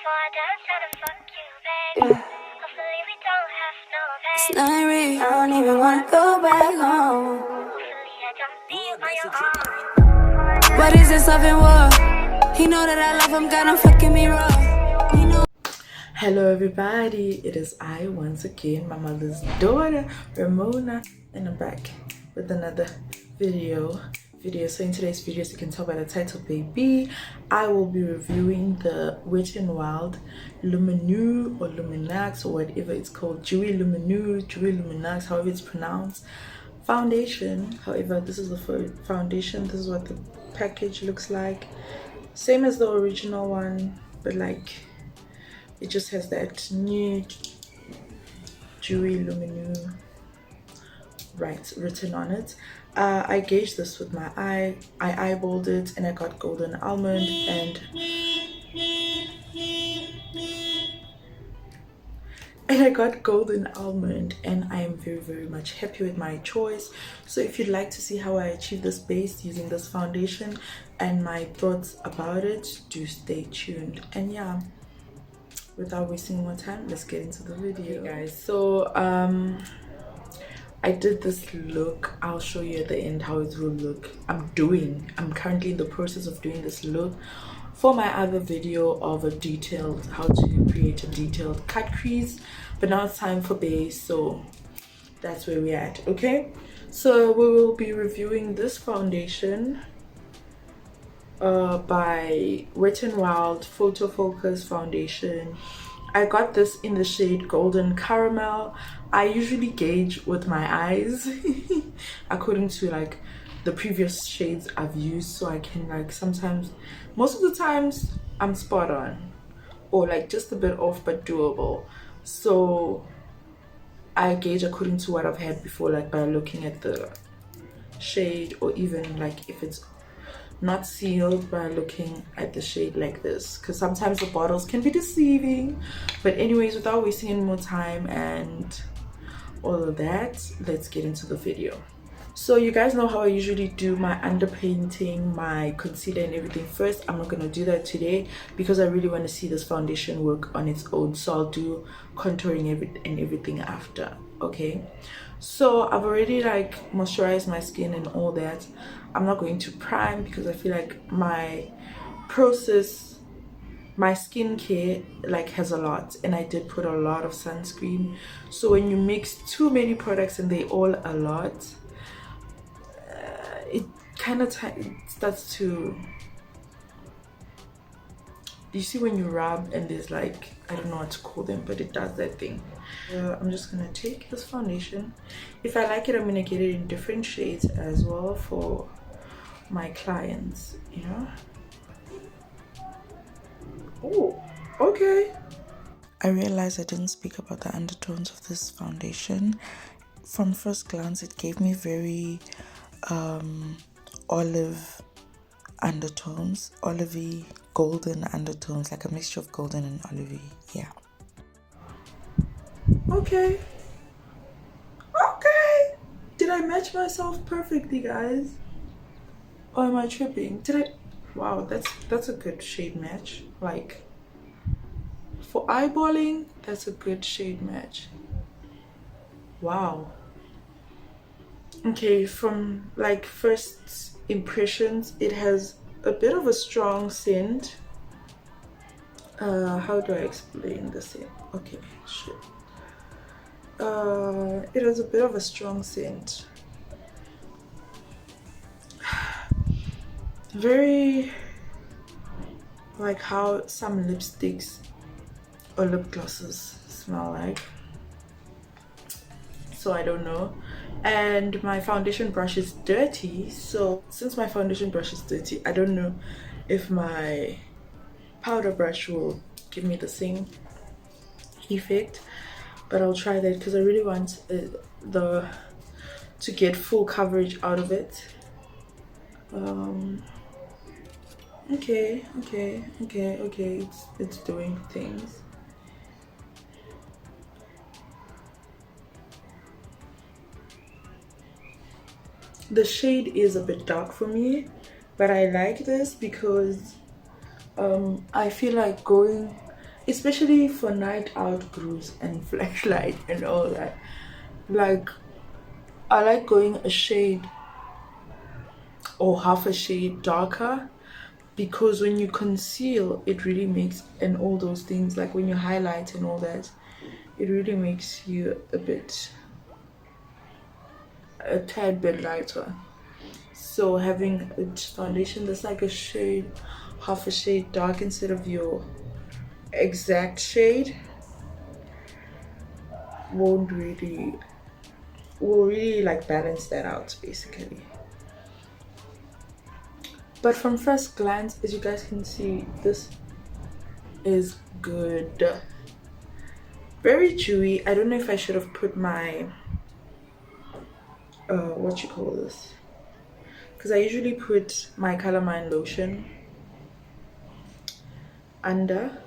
It's not real, I don't even wanna go back home. What is this love and war? He know that I love him, got him fucking me raw. He know. Hello everybody, it is I once again, my mother's daughter, Ramona, and I'm back with another video. So in today's video, as you can tell by the title, baby, I will be reviewing the Wet n Wild Lumineux or Lumineux or whatever it's called, Dewy Lumineux, however it's pronounced, foundation. However, this is the foundation. This is what the package looks like, same as the original one, but like it just has that new Dewy Lumineux written on it. I gauged this with my eye. I eyeballed it and I got golden almond, and I am very much happy with my choice. So if you'd like to see how I achieve this base using this foundation and my thoughts about it, do stay tuned. And yeah, without wasting more time, let's get into the video. Okay, guys, so I did this look. I'll show you at the end how it will look. I'm currently in the process of doing this look for my other video of how to create a detailed cut crease, but now it's time for base, so that's where we're at. Okay, so we will be reviewing this foundation by Wet n Wild Photo Focus Foundation. I got this in the shade Golden Caramel. I usually gauge with my eyes according to like the previous shades I've used, so I can like sometimes, most of the times I'm spot on or like just a bit off but doable. So I gauge according to what I've had before, like by looking at the shade, or even like if it's not sealed, by looking at the shade like this, because sometimes the bottles can be deceiving. But anyways, without wasting any more time and all of that, let's get into the video. So you guys know how I usually do my underpainting, my concealer and everything first. I'm not going to do that today because I really want to see this foundation work on its own, so I'll do contouring and everything after. Okay, so I've already like moisturized my skin and all that. I'm not going to prime because I feel like my skincare like has a lot, and I did put a lot of sunscreen. So when you mix too many products and they all a lot, it kind of starts to, you see when you rub and there's like, I don't know what to call them, but it does that thing. I'm just gonna take this foundation. If I like it, I'm gonna get it in different shades as well for my clients, you know. Oh, okay. I realized I didn't speak about the undertones of this foundation. From first glance, it gave me very olive undertones, olivey golden undertones, like a mixture of golden and olivey. Yeah. Okay. Did I match myself perfectly, guys? Or am I tripping? Wow, that's a good shade match. Like for eyeballing, that's a good shade match. Wow. Okay, from like first impressions, it has a bit of a strong scent. How do I explain the scent? Okay, shit. It has a bit of a strong scent. Very like how some lipsticks or lip glosses smell like. So I don't know. And my foundation brush is dirty, so since my foundation brush is dirty, I don't know if my powder brush will give me the same effect, but I'll try that because I really want to get full coverage out of it. Okay, it's doing things. The shade is a bit dark for me, but I like this because I feel like going especially for night out grooves and flashlight and all that. Like, I like going a shade or half a shade darker, because when you conceal it really makes, and all those things, like when you highlight and all that, it really makes you a tad bit lighter. So having a foundation that's like a shade, half a shade dark instead of your exact shade will really like balance that out basically. But from first glance, as you guys can see, this is good. Very dewy. I don't know if I should have put my what you call this, because I usually put my Calamine lotion under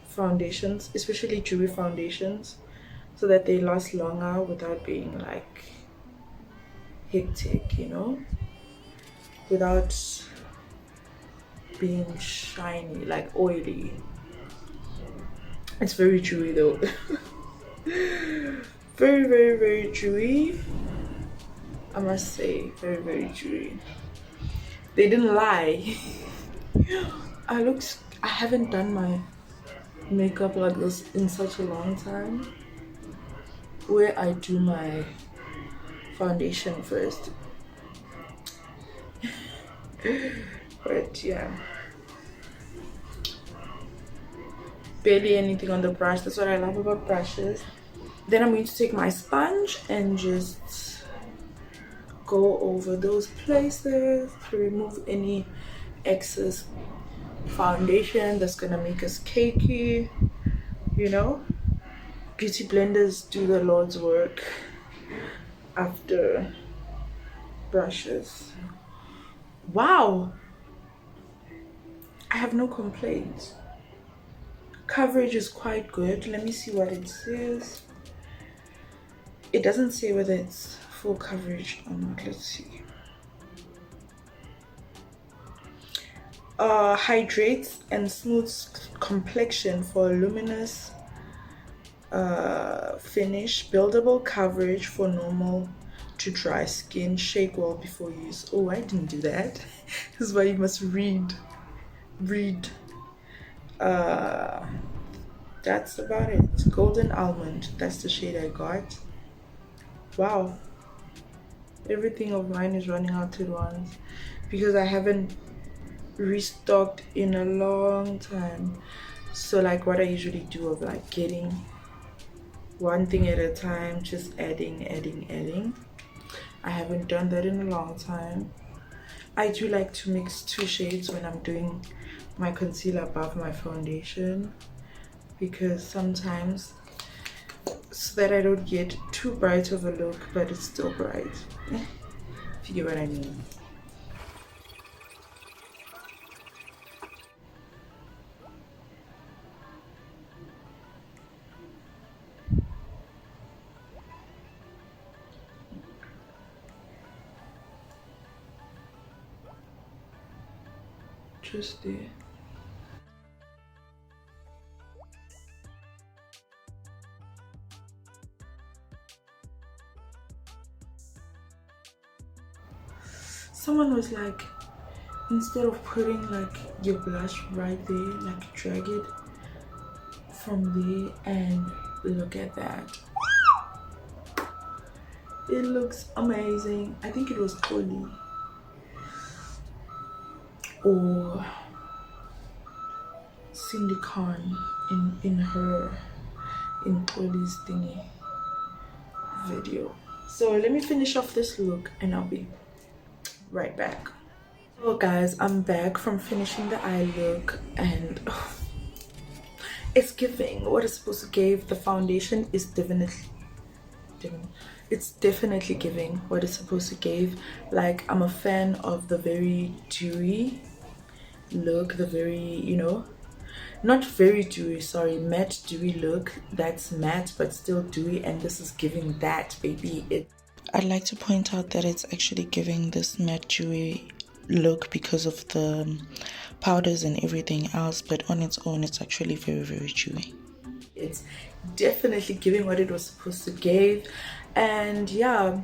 foundations, especially dewy foundations, so that they last longer without being like hectic, you know, without being shiny, like oily. It's very dewy though. Very, very, very dewy, I must say. Very, very dewy. They didn't lie. I haven't done my makeup like this in such a long time, where I do my foundation first. But yeah, barely anything on the brush. That's what I love about brushes. Then I'm going to take my sponge and just go over those places to remove any excess foundation that's gonna make us cakey, you know. Beauty blenders do the Lord's work after brushes. Wow, I have no complaints. Coverage is quite good. Let me see what it says. It doesn't say whether it's full coverage or not. Let's see. Hydrates and smooths complexion for luminous finish, buildable coverage for normal to dry skin. Shake well before use. Oh, I didn't do that. This is why you must read. That's about it. Golden almond, that's the shade I got. Wow, everything of mine is running out at once because I haven't restocked in a long time. So like what I usually do of like getting one thing at a time, just adding. I haven't done that in a long time. I do like to mix two shades when I'm doing my concealer above my foundation, because sometimes, so that I don't get too bright of a look but it's still bright, if you get what I mean. Just there. Someone was like, instead of putting like your blush right there, like drag it from there and look at that. It looks amazing. I think it was Polly or Cindy Khan in Polly's thingy video. So let me finish off this look and I'll be right back. So guys, I'm back from finishing the eye look, and it's giving what it's supposed to give. The foundation is definitely giving what it's supposed to give. Like, I'm a fan of the very dewy look, the very, you know, not very dewy, sorry, matte dewy look. That's matte but still dewy, and this is giving that, baby. I'd like to point out that it's actually giving this matte dewy look because of the powders and everything else, but on its own it's actually very, very dewy. It's definitely giving what it was supposed to give, and yeah,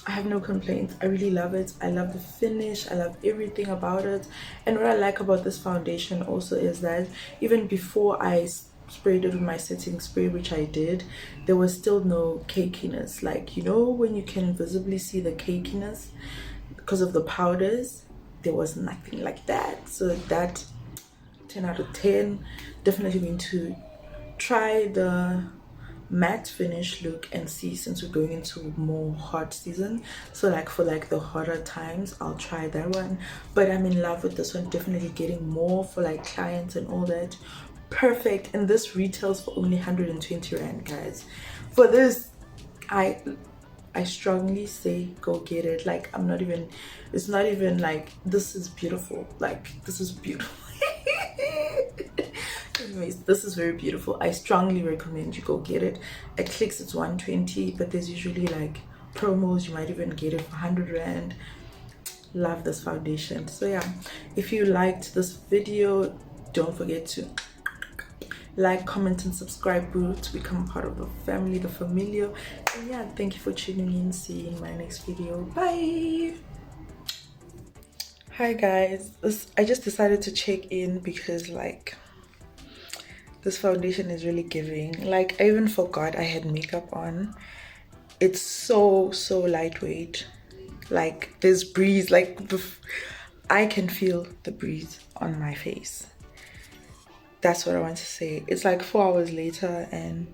I have no complaints. I really love it. I love the finish. I love everything about it. And what I like about this foundation also is that even before I sprayed it with my setting spray, which I did, there was still no cakiness. Like, you know, when you can visibly see the cakiness because of the powders, there was nothing like that. So that 10 out of 10. Definitely going to try the matte finish look and see, since we're going into more hot season, so like for like the hotter times I'll try that one. But I'm in love with this one, definitely getting more for like clients and all that. Perfect. And this retails for only 120 rand, guys. For this, I strongly say go get it. Like, I'm not even, it's not even like, this is beautiful. Like, this is beautiful. Anyways, this is very beautiful. I strongly recommend you go get it. At Clicks it's 120, but there's usually like promos, you might even get it for 100 rand. Love this foundation. So yeah, if you liked this video, don't forget to like, comment and subscribe, boo, to become part of the family, the familia. And yeah, thank you for tuning in. See you in my next video. Bye. Hi guys, I just decided to check in because like this foundation is really giving. Like, I even forgot I had makeup on. It's so lightweight. Like, there's breeze, like I can feel the breeze on my face. That's what I want to say. It's like 4 hours later and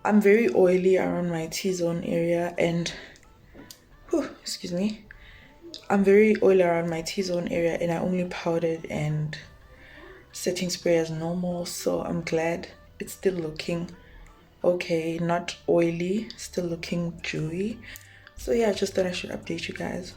I'm very oily around my T-zone area, and excuse me, I'm very oily around my T-zone area, and I only powdered and setting spray as normal. So I'm glad it's still looking okay, not oily, still looking dewy. So yeah, I just thought I should update you guys.